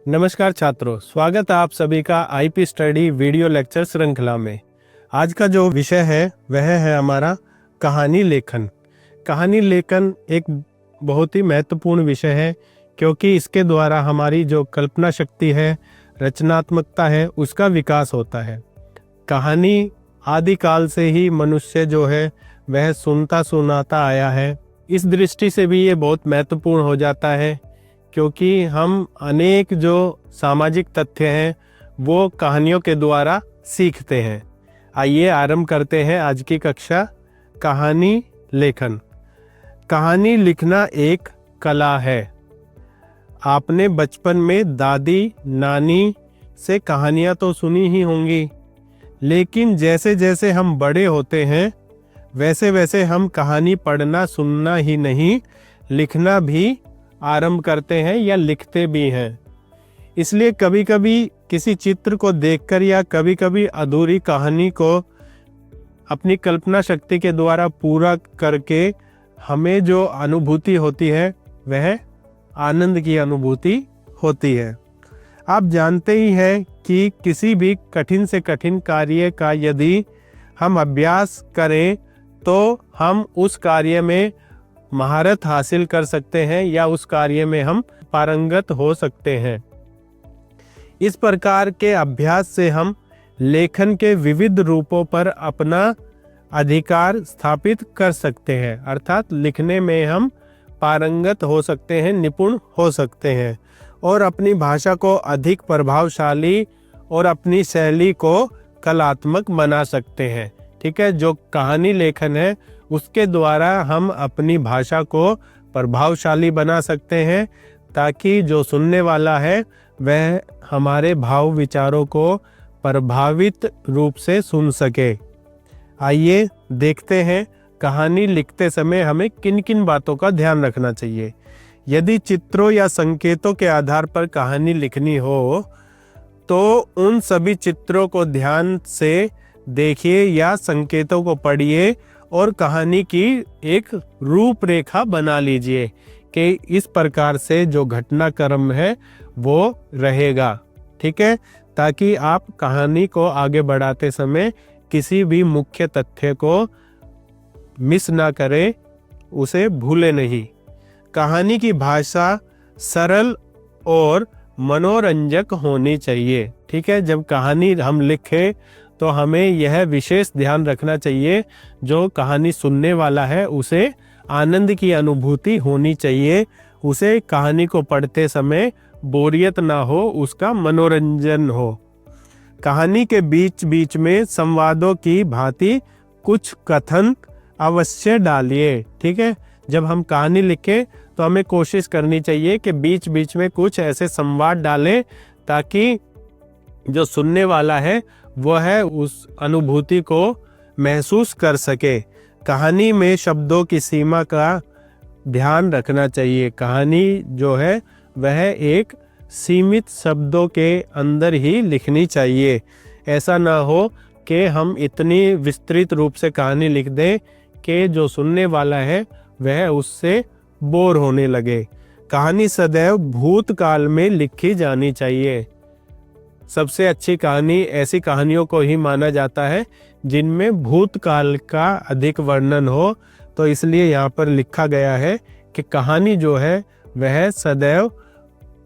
नमस्कार छात्रों, स्वागत है आप सभी का आईपी स्टडी वीडियो लेक्चर श्रृंखला में। आज का जो विषय है वह है हमारा कहानी लेखन। कहानी लेखन एक बहुत ही महत्वपूर्ण विषय है, क्योंकि इसके द्वारा हमारी जो कल्पना शक्ति है, रचनात्मकता है, उसका विकास होता है। कहानी आदिकाल से ही मनुष्य जो है वह सुनता सुनाता आया है। इस दृष्टि से भी ये बहुत महत्वपूर्ण हो जाता है, क्योंकि हम अनेक जो सामाजिक तथ्य हैं वो कहानियों के द्वारा सीखते हैं। आइए आरंभ करते हैं आज की कक्षा। कहानी लेखन। कहानी लिखना एक कला है। आपने बचपन में दादी नानी से कहानियाँ तो सुनी ही होंगी, लेकिन जैसे जैसे हम बड़े होते हैं वैसे वैसे हम कहानी पढ़ना सुनना ही नहीं, लिखना भी आरंभ करते हैं या लिखते भी हैं। इसलिए कभी कभी किसी चित्र को देखकर या कभी कभी अधूरी कहानी को अपनी कल्पना शक्ति के द्वारा पूरा करके हमें जो अनुभूति होती है वह आनंद की अनुभूति होती है। आप जानते ही हैं कि किसी भी कठिन से कठिन कार्य का यदि हम अभ्यास करें तो हम उस कार्य में महारत हासिल कर सकते हैं या उस कार्य में हम पारंगत हो सकते हैं। इस प्रकार के अभ्यास से हम लेखन के विविध रूपों पर अपना अधिकार स्थापित कर सकते हैं, अर्थात लिखने में हम पारंगत हो सकते हैं, निपुण हो सकते हैं और अपनी भाषा को अधिक प्रभावशाली और अपनी शैली को कलात्मक बना सकते हैं। ठीक है, जो कहानी लेखन है उसके द्वारा हम अपनी भाषा को प्रभावशाली बना सकते हैं, ताकि जो सुनने वाला है वह हमारे भाव विचारों को प्रभावित रूप से सुन सके। आइए देखते हैं कहानी लिखते समय हमें किन किन बातों का ध्यान रखना चाहिए। यदि चित्रों या संकेतों के आधार पर कहानी लिखनी हो तो उन सभी चित्रों को ध्यान से देखिए या संकेतों को पढ़िए और कहानी की एक रूपरेखा बना लीजिए कि इस प्रकार से जो घटनाक्रम है वो रहेगा। ठीक है, ताकि आप कहानी को आगे बढ़ाते समय किसी भी मुख्य तथ्य को मिस ना करें, उसे भूले नहीं। कहानी की भाषा सरल और मनोरंजक होनी चाहिए। ठीक है, जब कहानी हम लिखें तो हमें यह विशेष ध्यान रखना चाहिए, जो कहानी सुनने वाला है उसे आनंद की अनुभूति होनी चाहिए, उसे कहानी को पढ़ते समय बोरियत ना हो, उसका मनोरंजन हो। कहानी के बीच बीच में संवादों की भांति कुछ कथन अवश्य डालिए। ठीक है, जब हम कहानी लिखें तो हमें कोशिश करनी चाहिए कि बीच बीच में कुछ ऐसे संवाद डालें ताकि जो सुनने वाला है वह उस अनुभूति को महसूस कर सके। कहानी में शब्दों की सीमा का ध्यान रखना चाहिए। कहानी जो है वह एक सीमित शब्दों के अंदर ही लिखनी चाहिए। ऐसा ना हो कि हम इतनी विस्तृत रूप से कहानी लिख दें कि जो सुनने वाला है वह उससे बोर होने लगे। कहानी सदैव भूतकाल में लिखी जानी चाहिए। सबसे अच्छी कहानी ऐसी कहानियों को ही माना जाता है जिनमें भूतकाल का अधिक वर्णन हो, तो इसलिए यहाँ पर लिखा गया है कि कहानी जो है वह सदैव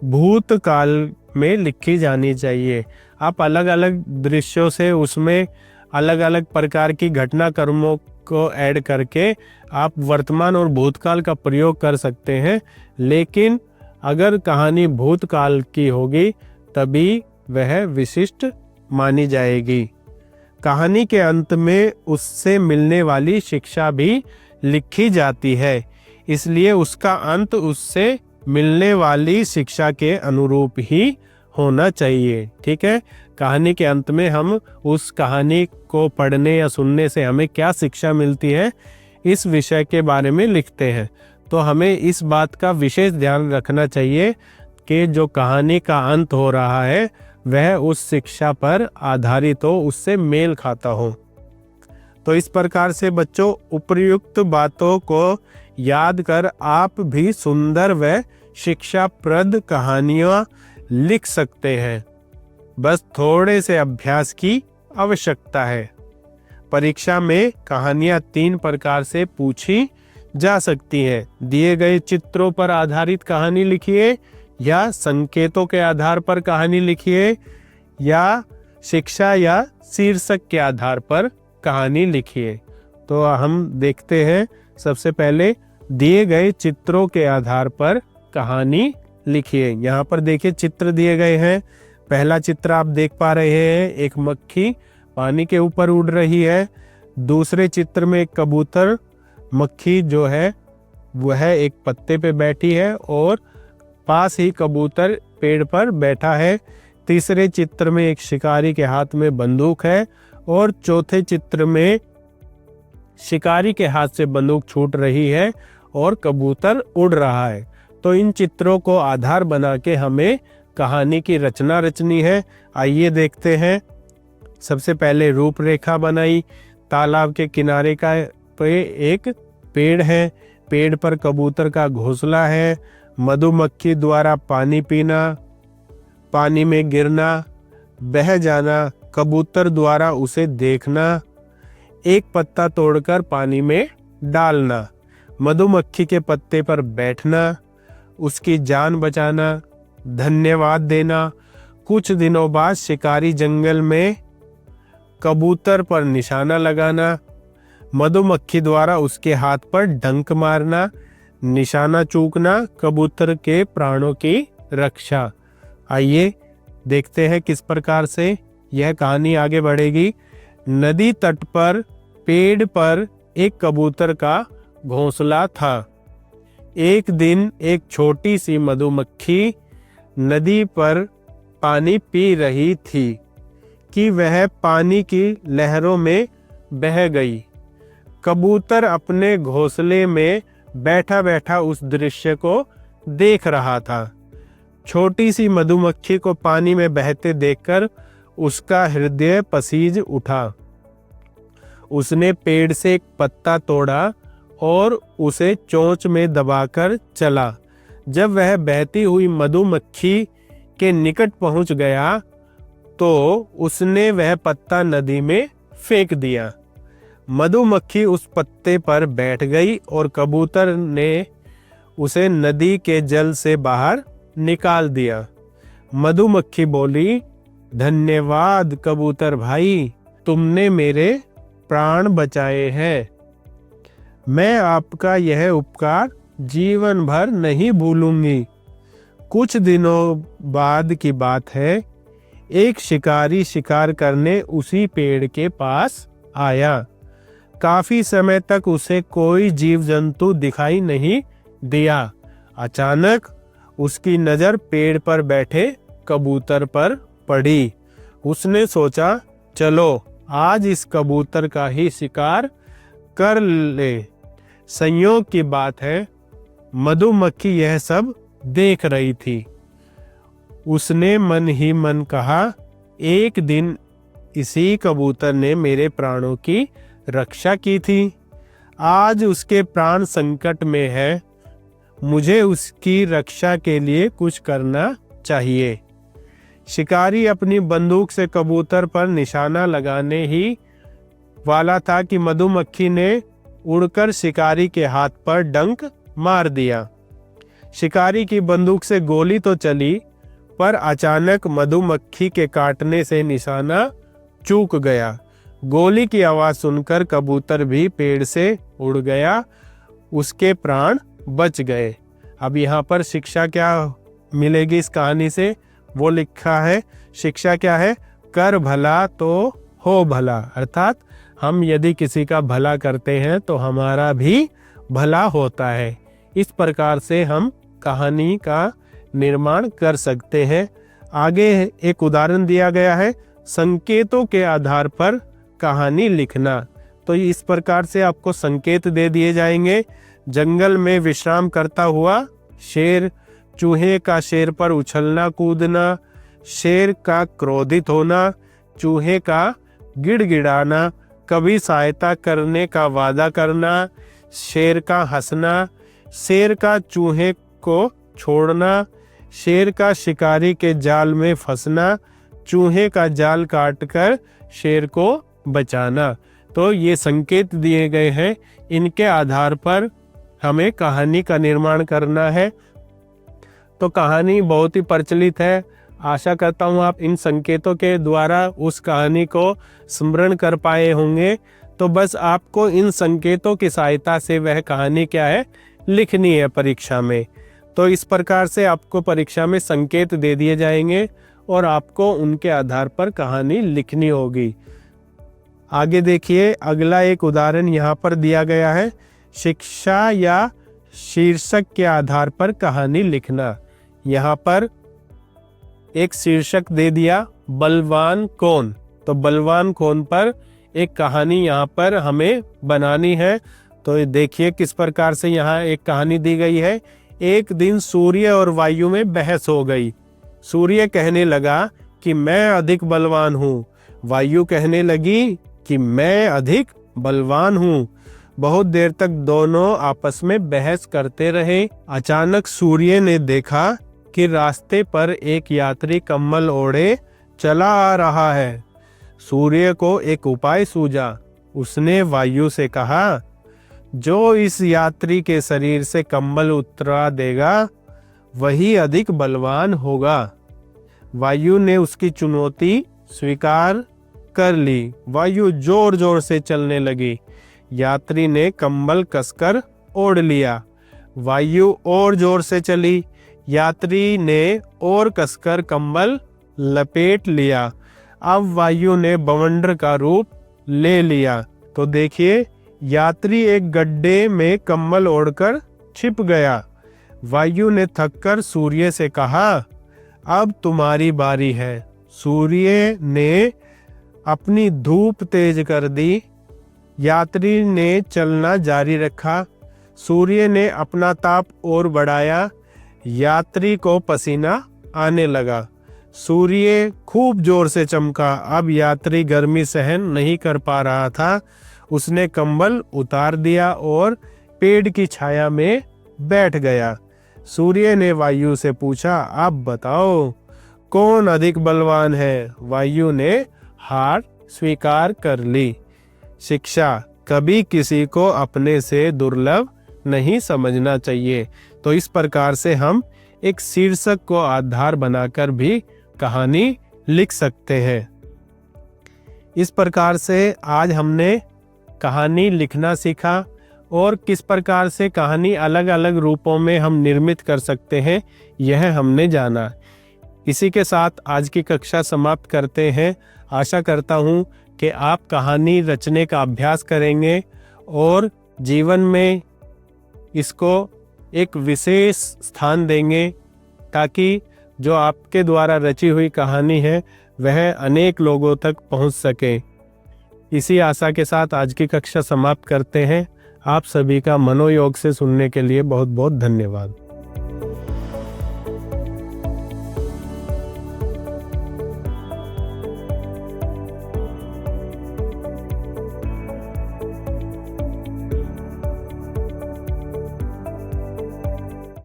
भूतकाल में लिखी जानी चाहिए। आप अलग अलग दृश्यों से उसमें अलग अलग प्रकार की घटनाक्रमों को ऐड करके आप वर्तमान और भूतकाल का प्रयोग कर सकते हैं, लेकिन अगर कहानी भूतकाल की होगी तभी वह विशिष्ट मानी जाएगी। कहानी के अंत में उससे मिलने वाली शिक्षा भी लिखी जाती है, इसलिए उसका अंत उससे मिलने वाली शिक्षा के अनुरूप ही होना चाहिए। ठीक है, कहानी के अंत में हम उस कहानी को पढ़ने या सुनने से हमें क्या शिक्षा मिलती है, इस विषय के बारे में लिखते हैं। तो हमें इस बात का विशेष ध्यान रखना चाहिए कि जो कहानी का अंत हो रहा है वह उस शिक्षा पर आधारित हो, उससे मेल खाता हो। तो इस प्रकार से बच्चों उपर्युक्त बातों को याद कर आप भी सुंदर व शिक्षाप्रद कहानियाँ लिख सकते हैं। बस थोड़े से अभ्यास की आवश्यकता है। परीक्षा में कहानियां 3 प्रकार से पूछी जा सकती हैं। दिए गए चित्रों पर आधारित कहानी लिखिए, या संकेतों के आधार पर कहानी लिखिए, या शिक्षा या शीर्षक के आधार पर कहानी लिखिए। तो हम देखते हैं, सबसे पहले दिए गए चित्रों के आधार पर कहानी लिखिए। यहाँ पर देखिए चित्र दिए गए हैं। पहला चित्र आप देख पा रहे हैं, एक मक्खी पानी के ऊपर उड़ रही है। दूसरे चित्र में एक कबूतर, मक्खी जो है वह एक पत्ते पे बैठी है और पास ही कबूतर पेड़ पर बैठा है। तीसरे चित्र में एक शिकारी के हाथ में बंदूक है और चौथे चित्र में शिकारी के हाथ से बंदूक छूट रही है और कबूतर उड़ रहा है। तो इन चित्रों को आधार बना के हमें कहानी की रचना रचनी है। आइए देखते हैं। सबसे पहले रूपरेखा बनाई। तालाब के किनारे का पे एक पेड़ है, पेड़ पर कबूतर का घोंसला है। मधुमक्खी द्वारा पानी पीना, पानी में गिरना, बह जाना, कबूतर द्वारा उसे देखना, एक पत्ता तोड़कर पानी में डालना, मधुमक्खी के पत्ते पर बैठना, उसकी जान बचाना, धन्यवाद देना। कुछ दिनों बाद शिकारी जंगल में कबूतर पर निशाना लगाना, मधुमक्खी द्वारा उसके हाथ पर डंक मारना, निशाना चूकना, कबूतर के प्राणों की रक्षा। आइए देखते हैं किस प्रकार से यह कहानी आगे बढ़ेगी। नदी तट पर पेड़ पर एक कबूतर का घोंसला था। एक दिन एक छोटी सी मधुमक्खी नदी पर पानी पी रही थी कि वह पानी की लहरों में बह गई। कबूतर अपने घोंसले में बैठा बैठा उस दृश्य को देख रहा था। छोटी सी मधुमक्खी को पानी में बहते देखकर उसका हृदय पसीज उठा। उसने पेड़ से एक पत्ता तोड़ा और उसे चोंच में दबाकर चला। जब वह बहती हुई मधुमक्खी के निकट पहुंच गया तो उसने वह पत्ता नदी में फेंक दिया। मधुमक्खी उस पत्ते पर बैठ गई और कबूतर ने उसे नदी के जल से बाहर निकाल दिया। मधुमक्खी बोली, धन्यवाद कबूतर भाई, तुमने मेरे प्राण बचाए हैं। मैं आपका यह उपकार जीवन भर नहीं भूलूंगी। कुछ दिनों बाद की बात है, एक शिकारी शिकार करने उसी पेड़ के पास आया। काफी समय तक उसे कोई जीव जंतु दिखाई नहीं दिया। अचानक उसकी नजर पेड़ पर बैठे कबूतर पर पड़ी। उसने सोचा, चलो आज इस कबूतर का ही शिकार कर ले। संयोग की बात है, मधुमक्खी यह सब देख रही थी। उसने मन ही मन कहा, एक दिन इसी कबूतर ने मेरे प्राणों की रक्षा की थी। आज उसके प्राण संकट में है। मुझे उसकी रक्षा के लिए कुछ करना चाहिए। शिकारी अपनी बंदूक से कबूतर पर निशाना लगाने ही वाला था कि मधुमक्खी ने उड़कर शिकारी के हाथ पर डंक मार दिया। शिकारी की बंदूक से गोली तो चली, पर अचानक मधुमक्खी के काटने से निशाना चूक गया। गोली की आवाज सुनकर कबूतर भी पेड़ से उड़ गया। उसके प्राण बच गए। अब यहाँ पर शिक्षा क्या मिलेगी इस कहानी से, वो लिखा है। शिक्षा क्या है? कर भला तो हो भला। अर्थात हम यदि किसी का भला करते हैं तो हमारा भी भला होता है। इस प्रकार से हम कहानी का निर्माण कर सकते हैं। आगे एक उदाहरण दिया गया है, संकेतों के आधार पर कहानी लिखना। तो इस प्रकार से आपको संकेत दे दिए जाएंगे। जंगल में विश्राम करता हुआ शेर, चूहे का शेर पर उछलना कूदना, शेर का क्रोधित होना, चूहे का गिड़गिड़ाना, कभी सहायता करने का वादा करना, शेर का हंसना, शेर का चूहे को छोड़ना, शेर का शिकारी के जाल में फंसना, चूहे का जाल काटकर शेर को बचाना। तो ये संकेत दिए गए हैं, इनके आधार पर हमें कहानी का निर्माण करना है। तो कहानी बहुत ही प्रचलित है। आशा करता हूँ आप इन संकेतों के द्वारा उस कहानी को स्मरण कर पाए होंगे। तो बस आपको इन संकेतों की सहायता से वह कहानी क्या है, लिखनी है परीक्षा में। तो इस प्रकार से आपको परीक्षा में संकेत दे दिए जाएंगे और आपको उनके आधार पर कहानी लिखनी होगी। आगे देखिए, अगला एक उदाहरण यहाँ पर दिया गया है, शिक्षा या शीर्षक के आधार पर कहानी लिखना। यहाँ पर एक शीर्षक दे दिया, बलवान कौन। तो बलवान कौन पर एक कहानी यहाँ पर हमें बनानी है। तो देखिए किस प्रकार से यहाँ एक कहानी दी गई है। एक दिन सूर्य और वायु में बहस हो गई। सूर्य कहने लगा कि मैं अधिक बलवान हूँ। वायु कहने लगी कि मैं अधिक बलवान हूँ। बहुत देर तक दोनों आपस में बहस करते रहे। अचानक सूर्य ने देखा कि रास्ते पर एक यात्री कंबल ओढ़े चला आ रहा है। सूर्य को एक उपाय सूझा। उसने वायु से कहा, जो इस यात्री के शरीर से कंबल उतरा देगा वही अधिक बलवान होगा। वायु ने उसकी चुनौती स्वीकार कर ली। वायु जोर जोर से चलने लगी। यात्री ने कंबल कसकर ओढ़ लिया। वायु और जोर से चली। यात्री ने और कसकर कंबल लपेट लिया। अब वायु ने बवंडर का रूप ले लिया। तो देखिए, यात्री एक गड्ढे में कंबल ओढ़कर छिप गया। वायु ने थककर सूर्य से कहा, अब तुम्हारी बारी है। सूर्य ने अपनी धूप तेज कर दी। यात्री ने चलना जारी रखा। सूर्य ने अपना ताप और बढ़ाया। यात्री को पसीना आने लगा। सूर्य खूब जोर से चमका। अब यात्री गर्मी सहन नहीं कर पा रहा था। उसने कंबल उतार दिया और पेड़ की छाया में बैठ गया। सूर्य ने वायु से पूछा, अब बताओ कौन अधिक बलवान है। वायु ने हार स्वीकार कर ली। शिक्षा, कभी किसी को अपने से दुर्लभ नहीं समझना चाहिए। तो इस प्रकार से हम एक शीर्षक को आधार बनाकर भी कहानी लिख सकते हैं। इस प्रकार से आज हमने कहानी लिखना सीखा और किस प्रकार से कहानी अलग अलग रूपों में हम निर्मित कर सकते हैं, यह हमने जाना। इसी के साथ आज की कक्षा समाप्त करते हैं। आशा करता हूँ कि आप कहानी रचने का अभ्यास करेंगे और जीवन में इसको एक विशेष स्थान देंगे, ताकि जो आपके द्वारा रची हुई कहानी है वह अनेक लोगों तक पहुंच सके। इसी आशा के साथ आज की कक्षा समाप्त करते हैं। आप सभी का मनोयोग से सुनने के लिए बहुत बहुत धन्यवाद।